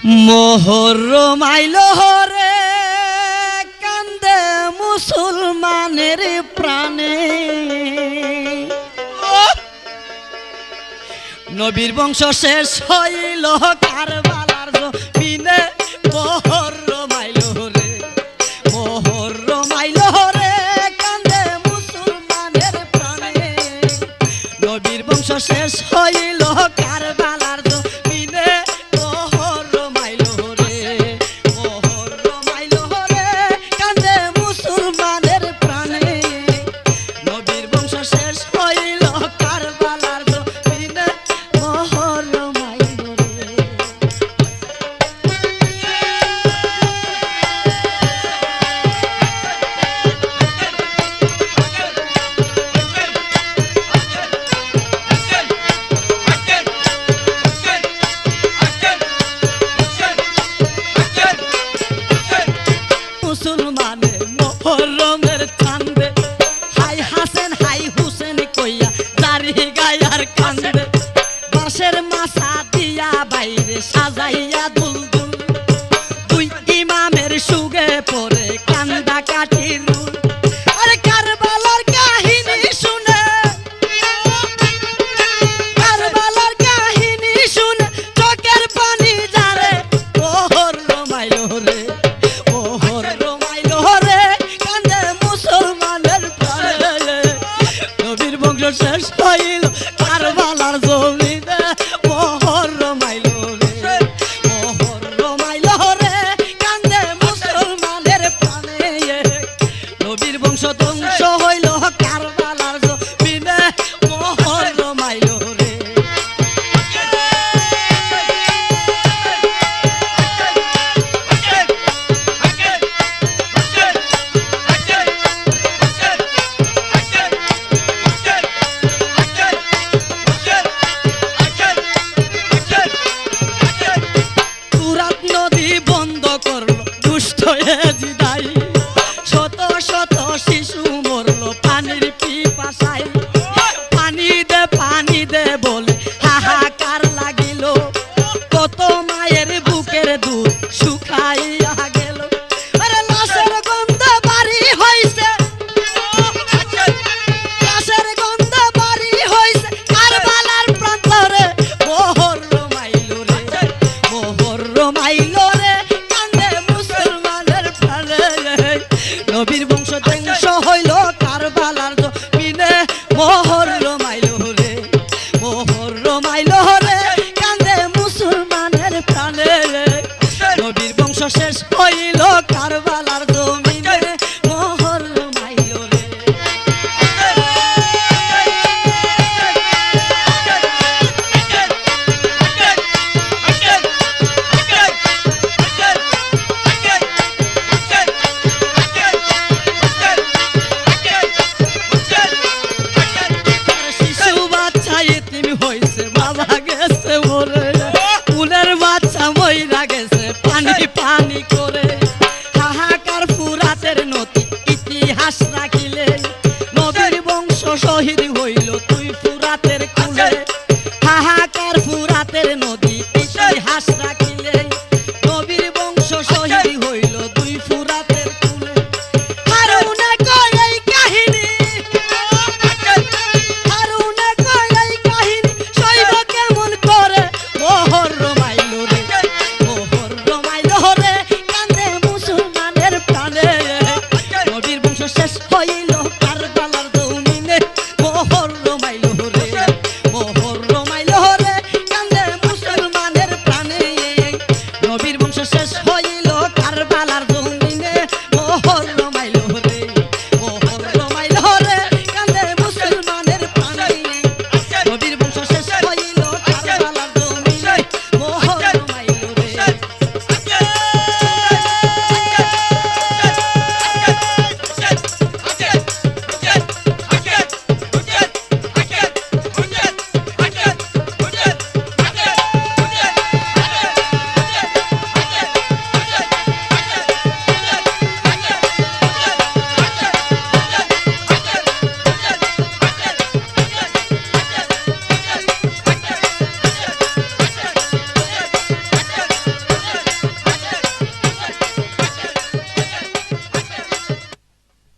মোহরম আইলো রে কান্দে মুসলমানের প্রাণে, নবীর বংশ শেষ হইল কারবালার জমিনে। মোহরম আইলো রে, মোহরম আইলো রে কান্দে মুসলমানের প্রাণে, নবীর বংশ শেষ হইল কারবালার জমিনে। মোহরম আইলো রে, মোহরম আইলো রে কান্দে মুসলমানের প্রাণে, নবীর বংশ শেষ হইল কারবালার জমিনে। মোহরম আইলো রে। মুসলমানের মোহরমের কান্দে, হাই হাসেন হাই হুসেন কইয়া জারি গায়ার কান্দে, বাঁশের মাথা